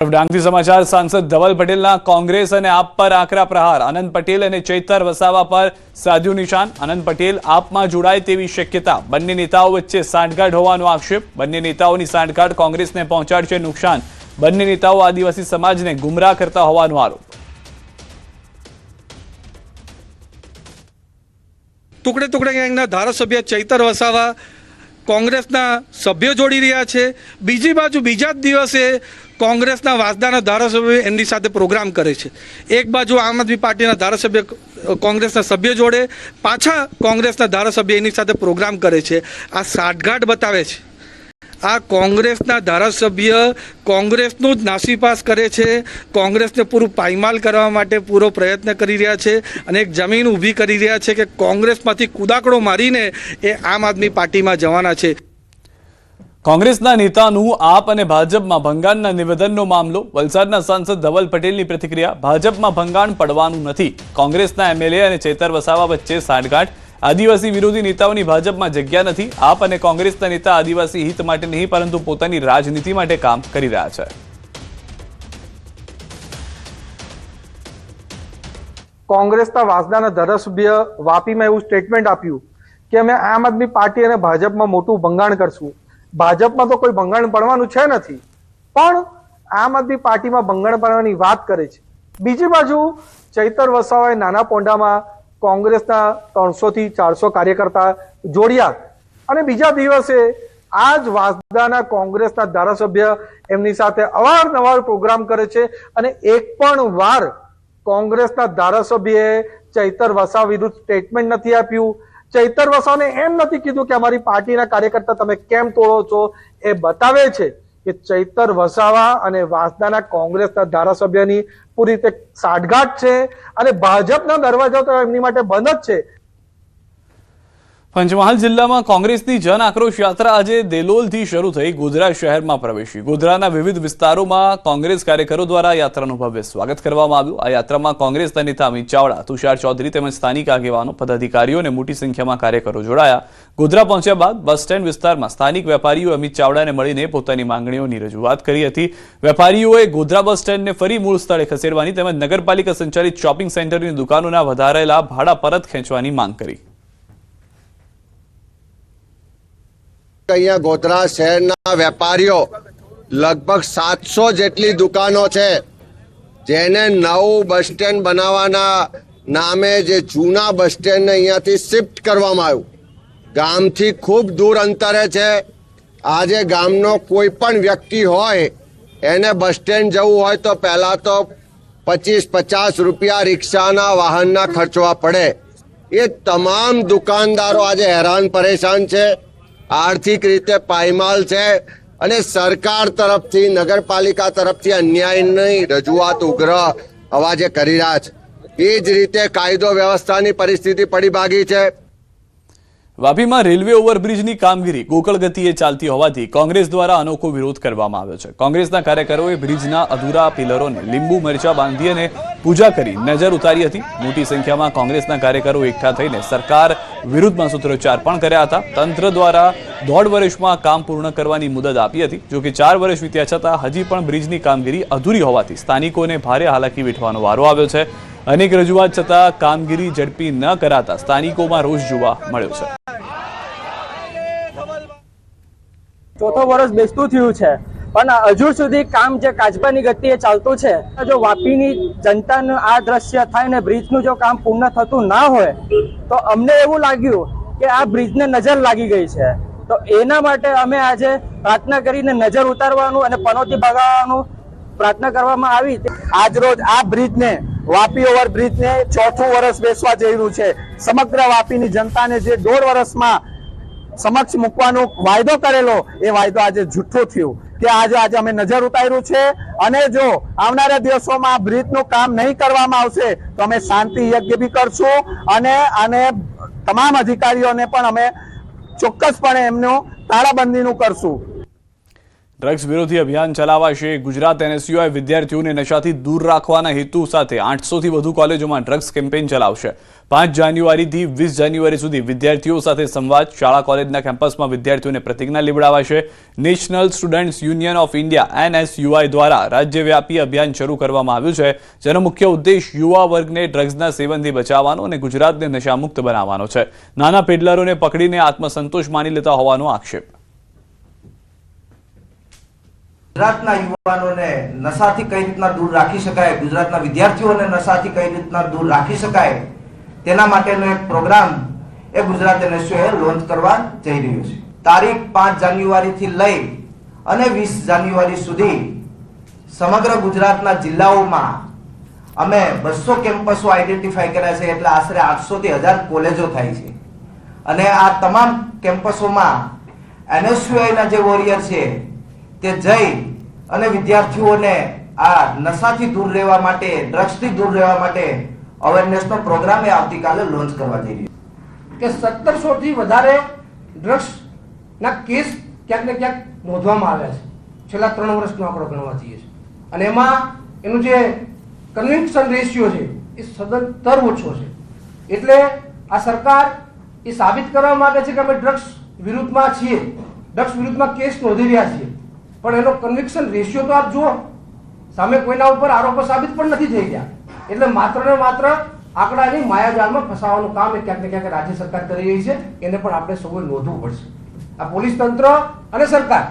ડાંગથી સમાચાર સાંસદ ધવલ પટેલના કોંગ્રેસ અને આપ પર આકરા પ્રહાર આનંદ પટેલ અને ચૈતર વસાવા પર સાધ્યું નિશાન આનંદ પટેલ આપમાં જોડાય તેવી શક્યતા બંને નેતાઓ વચ્ચે સાંઠગાંઠ હોવાનો આક્ષેપ બંને નેતાઓની સાંઠગાંઠ કોંગ્રેસને પહોંચાડશે નુકસાન બંને નેતાઓ આદિવાસી સમાજને ગુમરાહ કરતા હોવાનો આરોપ ટુકડે ટુકડે ગેંગના ધારાસભ્ય ચૈતર વસાવા કોંગ્રેસના સભ્યો જોડી રહ્યા છે બીજી બાજુ બીજા જ દિવસે કોંગ્રેસના વાસદાના ધારાસભ્યો એમની સાથે પ્રોગ્રામ કરે છે એક બાજુ આમ આદમી પાર્ટીના ધારાસભ્ય કોંગ્રેસના સભ્ય જોડે પાછા કોંગ્રેસના ધારાસભ્ય એની સાથે પ્રોગ્રામ કરે છે આ સાઠગાંઠ બતાવે છે આ કોંગ્રેસના ધારાસભ્ય કોંગ્રેસનું જ નાસીપાસ કરે છે કોંગ્રેસને પૂરું પાયમાલ કરવા માટે પૂરો પ્રયત્ન કરી રહ્યા છે અને એક જમીન ઊભી કરી રહ્યા છે કે કોંગ્રેસમાંથી કુદાકડો મારીને એ આમ આદમી પાર્ટીમાં જવાના છે કોંગ્રેસના નેતાનું આપ અને ભાજપમાં ભંગાણના નિવેદનનો મામલો વલસાડના સાંસદ ધવલ પટેલની પ્રતિક્રિયા ભાજપમાં ભંગાણ પડવાનું નથી કોંગ્રેસના એમએલએ અને ચૈતર વસાવા વચ્ચે સાંઠગાંઠ આદિવાસી વિરોધી નેતાઓની ભાજપમાં જગ્યા નથી આપ અને કોંગ્રેસના નેતા આદિવાસી હિત માટે નહીં પરંતુ પોતાની રાજનીતિ માટે કામ કરી રહ્યા છે કોંગ્રેસના વાસદાના ધારાસભ્ય વાપીમાં એવું સ્ટેટમેન્ટ આપ્યું કે અમે આમ આદમી પાર્ટી અને ભાજપમાં મોટું ભંગાણ કરશું ભાજપમાં તો કોઈ ભંગાણ પડવાનું છે નથી પણ આમ આદમી પાર્ટીમાં ભંગાણ પડવાની વાત કરે છે બીજી બાજુ ચૈતર વસાવાએ નાના પોંડામાં કોંગ્રેસના 300 થી 400 કાર્યકર્તા જોડ્યા અને બીજા દિવસે આ જ વાસદાના કોંગ્રેસના ધારાસભ્ય એમની સાથે અવારનવાર પ્રોગ્રામ કરે છે અને એક પણ વાર કોંગ્રેસના ધારાસભ્યએ ચૈતર વસાવા વિરુદ્ધ સ્ટેટમેન્ટ નથી આપ્યું ચૈતર વસાવાને એમ નથી કીધું કે અમારી પાર્ટીના કાર્યકર્તા તમે કેમ તોડો છો એ બતાવે છે કે ચૈતર વસાવા અને વાસદાના કોંગ્રેસના ધારાસભ્યની પૂરી રીતે સાઠગાંઠ છે અને ભાજપના દરવાજા તો એમની માટે બંધ જ છે પંચમહાલ જિલ્લામાં કોંગ્રેસની જન આક્રોશ યાત્રા આજે દેલોલથી શરૂ થઈ ગોધરા શહેરમાં પ્રવેશી ગોધરાના વિવિધ વિસ્તારોમાં કોંગ્રેસ કાર્યકરો દ્વારા યાત્રાનું ભવ્ય સ્વાગત કરવામાં આવ્યું આ યાત્રામાં કોંગ્રેસના નેતા અમિત ચાવડા તુષાર ચૌધરી તેમજ સ્થાનિક આગેવાનો પદાધિકારીઓ અને મોટી સંખ્યામાં કાર્યકરો જોડાયા ગોધરા પહોંચ્યા બાદ બસ સ્ટેન્ડ વિસ્તારમાં સ્થાનિક વેપારીઓ અમિત ચાવડાને મળીને પોતાની માંગણીઓની રજૂઆત કરી હતી વેપારીઓએ ગોધરા બસ સ્ટેન્ડને ફરી મૂળ સ્થળે ખસેડવાની તેમજ નગરપાલિકા સંચાલિત શોપિંગ સેન્ટરની દુકાનોના વધારેલા ભાડા પરત ખેંચવાની માંગ કરી અહીંયા ગોધરા શહેરના વેપારીઓ લગભગ 700 જેટલી દુકાનો છે જેને નવું બસ સ્ટેન્ડ બનાવવાના નામે જે જૂના બસ સ્ટેન્ડને અહીંયાથી શિફ્ટ કરવામાં આવ્યું ગામથી ખૂબ દૂર અંતરે છે આજે ગામનો કોઈ પણ વ્યક્તિ હોય એને બસ સ્ટેન્ડ જવું હોય તો પહેલા તો 25-50 રૂપિયા રિક્ષાના વાહનના ખર્ચવા પડે એ તમામ દુકાનદારો આજે હેરાન પરેશાન છે આર્થિક રીતે પાયમાલ છે અને સરકાર તરફથી નગરપાલિકા તરફથી અન્યાયની રજૂઆત ઉગ્ર અવાજે કરી રહ્યા છે એ જ રીતે કાયદો વ્યવસ્થાની પરિસ્થિતિ પડી ભાગી છે વાપીમાં રેલવે ઓવરબ્રિજની કામગીરી ગોકળ ગતિએ ચાલતી હોવાથી કોંગ્રેસ દ્વારા અનોખો વિરોધ કરવામાં આવ્યો છે કોંગ્રેસના કાર્યકરોએ બ્રિજના અધૂરા પિલરોને લીંબુ મરચા બાંધી અને પૂજા કરી નજર ઉતારી હતી મોટી સંખ્યામાં કોંગ્રેસના કાર્યકરો એકઠા થઈને સરકાર વિરુદ્ધમાં સૂત્રોચ્ચાર પણ કર્યા હતા તંત્ર દ્વારા 1.5 વર્ષમાં કામ પૂર્ણ કરવાની મુદત આપી હતી જો કે 4 વર્ષ વીત્યા છતાં હજી પણ બ્રિજની કામગીરી અધૂરી હોવાથી સ્થાનિકોને ભારે હાલાકી વેઠવાનો વારો આવ્યો છે અનેક રજૂઆત છતાં કામગીરી ઝડપી ન કરાતા સ્થાનિકોમાં રોષ જોવા મળ્યો છે ચોથો વર્ષ બેસતું થયું છે પણ હજુ સુધી કામ જે કાચબાની ગતિએ ચાલતું છે જો વાપીની જનતાનું આ દ્રશ્ય થાય ને બ્રિજનું જો કામ પૂર્ણ થતું ના હોય તો અમને એવું લાગ્યું કે આ બ્રિજને નજર લાગી ગઈ છે તો એના માટે અમે આજે પ્રાર્થના કરીને નજર ઉતારવાનું અને પનોતી ભગાવવાનું પ્રાર્થના કરવામાં આવી આજ રોજ આ બ્રિજને વાપી ઓવરબ્રિજને ચોથું વર્ષ બેસવા જઈ રહ્યું છે સમગ્ર વાપીની જનતાને જે 1.5 વર્ષમાં સમક્ષ મૂકવાનો વાયદો કરેલો એ વાયદો આજે જૂઠો થયો કે આજે અમે નજર ઉતાર્યું છે અને જો આવનારા દિવસોમાં આ બ્રિજનું કામ નહીં કરવામાં આવશે તો અમે શાંતિ યજ્ઞ બી કરશું અને તમામ અધિકારીઓને પણ અમે ચોક્કસપણે એમનું તાળાબંધીનું કરશું ડ્રગ્સ વિરોધી અભિયાન ચલાવાશે. ગુજરાત એનએસયુઆઈ વિદ્યાર્થીઓને નશાથી દૂર રાખવાના હેતુ સાથે 800થી વધુ કોલેજોમાં ડ્રગ્સ કેમ્પેઇન ચલાવશે. 5 જાન્યુઆરીથી 20 જાન્યુઆરી સુધી વિદ્યાર્થીઓ સાથે સંવાદ. શાળા કોલેજના કેમ્પસમાં વિદ્યાર્થીઓને પ્રતિજ્ઞા લેવડાવાશે. National students union of India NSUI દ્વારા રાજ્યવ્યાપી અભિયાન શરૂ કરવામાં આવ્યું છે, જેનો મુખ્ય ઉદ્દેશ યુવા વર્ગને ડ્રગ્સના સેવનથી બચાવવાનો અને ગુજરાતને નશામુક્ત બનાવવાનો છે. નાના પેડલરોને પકડીને આત્મસંતોષ માની લેતા હોવાનો આક્ષેપ. ગુજરાતના યુવાનોને નશાથી કઈ રીતના દૂર રાખી શકાય, ગુજરાતના વિદ્યાર્થીઓને નશાથી કઈ રીતના દૂર રાખી શકાય, તેના માટેનો એક પ્રોગ્રામ એ ગુજરાત એનએસયુઆઈ લોન્ચ કરવા જઈ રહ્યું છે. તારીખ 5 જાન્યુઆરીથી લઈ અને 20 જાન્યુઆરી સુધી સમગ્ર ગુજરાતના જિલ્લાઓમાં અમે 200 કેમ્પસો આઈડેન્ટિફાઈ કર્યા છે, એટલે આશરે 800 થી 1000 કોલેજો થાય છે. અને આ તમામ કેમ્પસોમાં એનએસયુઆઈના જે વોરિયર છે તે જઈ અને વિદ્યાર્થીઓને આ નશાથી દૂર રહેવા માટે, ડ્રગ્સથી દૂર રહેવા માટે અવેરનેસનો પ્રોગ્રામ એ આવતીકાલે લોન્ચ કરવા જઈ રહ્યો કે 1700 થી વધારે ડ્રગ્સના કેસ ક્યાંક ને ક્યાંક નોંધવામાં આવ્યા છે છેલ્લા 3 વર્ષનો આંકડો ગણવા જઈએ છે. અને એમાં એનું જે કન્વિક્શન રેશિયો છે એ સદંતર ઓછો છે. એટલે આ સરકાર એ સાબિત કરવા માંગે છે કે અમે ડ્રગ્સ વિરુદ્ધમાં છીએ, ડ્રગ્સ વિરુદ્ધમાં કેસ નોંધી રહ્યા છીએ, પણ એનો કન્વિક્શન રેશિયો તો આપ જુઓ, સામે કોઈના ઉપર આરોપો સાબિત પણ નથી થઈ ગયા. એટલે માત્ર ને માત્ર આંકડાની માયાજાળમાં ફસાવાનું કામ એ ક્યાંક ને ક્યાંક રાજ્ય સરકાર કરી રહી છે. એને પણ આપણે સૌએ નોંધવું પડશે. આ પોલીસ તંત્ર અને સરકાર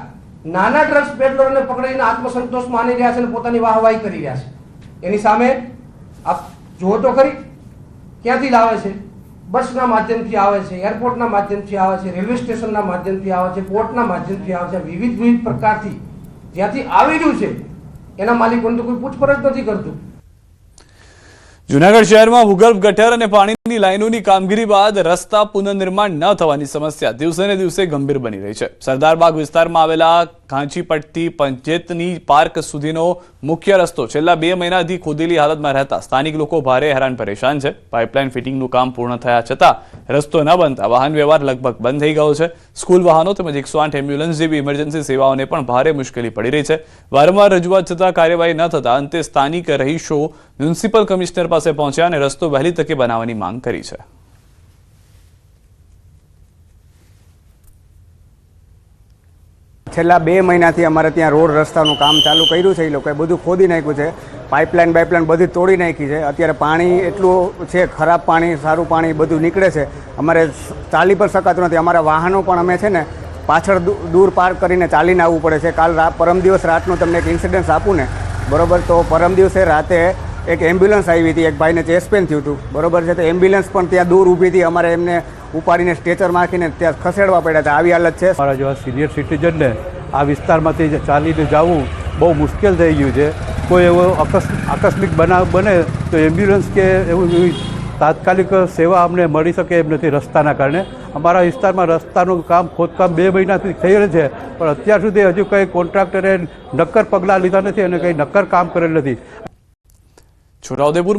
નાના ડ્રગ્સ પેડલરોને પકડીને આત્મસંતોષ માની રહ્યા છે અને પોતાની વાહવાહી કરી રહ્યા છે. એની સામે આપ જુઓ તો ખરી, ક્યાંથી લાવે છે? બસના માધ્યમથી આવે છે, એરપોર્ટના માધ્યમથી આવે છે, રેલવે સ્ટેશનના માધ્યમથી આવે છે, પોર્ટના માધ્યમથી આવે છે. વિવિધ પ્રકારથી જ્યાંથી આવી રહ્યું છે એના માલિકોને તો કોઈ પૂછપરછ નથી કરતું. જૂનાગઢ શહેરમાં ભૂગર્ભ ગટર અને પાણીની લાઇનોની કામગીરી બાદ રસ્તા પુનઃનિર્માણ ન થવાની સમસ્યા દિવસે ને દિવસે ગંભીર બની રહી છે. સરદારબાગ વિસ્તારમાં આવેલા ઘાંચીપટ્ટી પંચાયતની પાર્ક સુધીનો મુખ્ય રસ્તો છેલ્લા 2 મહિનાથી ખોદેલી હાલતમાં રહેતા સ્થાનિક લોકો ભારે હેરાન પરેશાન છે. પાઇપલાઇન ફિટિંગનું કામ પૂર્ણ થયા છતાં રસ્તો ન બનતા વાહન વ્યવહાર લગભગ બંધ થઈ ગયો છે. સ્કૂલ વાહનો તેમજ 108 એમ્બ્યુલન્સ જેવી ઇમરજન્સી સેવાઓને પણ ભારે મુશ્કેલી પડી રહી છે. વારંવાર રજૂઆત છતાં કાર્યવાહી ન થતા અંતે સ્થાનિક રહીશો મ્યુનિસિપલ કમિશનર પાસે પહોંચ્યા અને રસ્તો વહેલી તકે બનાવવાની માંગ કરી છે. છેલ્લા 2 મહિનાથી અમારે ત્યાં રોડ રસ્તાનું કામ ચાલુ કર્યું છે. એ લોકોએ બધું ખોદી નાખ્યું છે, પાઇપલાઇન બધી તોડી નાખી છે. અત્યારે પાણી એટલું છે, ખરાબ પાણી, સારું પાણી બધું નીકળે છે. અમારે ચાલી પણ શકાતું નથી. અમારા વાહનો પણ અમે છે ને પાછળ દૂર પાર્ક કરીને ચાલીને આવવું પડે છે. પરમ દિવસ રાતનું તમને એક ઇન્સિડન્સ આપું ને, બરોબર, તો પરમ દિવસે રાતે એક એમ્બ્યુલન્સ આવી હતી, એક ભાઈને ચેસ્ટ પેન થયું હતું, બરોબર છે, તો એમ્બ્યુલન્સ પણ ત્યાં દૂર ઊભી હતી. અમારે એમને ઉપાડીને સ્ટ્રેચર નાખીને ત્યાં ખસેડવા પડ્યા હતા. આવી હાલત છે. મારા જેવા સિનિયર સિટીઝનને આ વિસ્તારમાંથી ચાલીને જવું બહુ મુશ્કેલ થઈ ગયું છે. કોઈ એવો આકસ્મિક બનાવ બને તો એમ્બ્યુલન્સ કે એવી તાત્કાલિક સેવા અમને મળી શકે એમ નથી રસ્તાના કારણે. અમારા વિસ્તારમાં રસ્તાનું ખોદકામ 2 મહિનાથી થઈ રહ્યું છે, પણ અત્યાર સુધી હજુ કંઈ કોન્ટ્રાક્ટરે નક્કર પગલાં લીધા નથી અને કંઈ નક્કર કામ કરેલ નથી. છોટાઉદેપુરમાં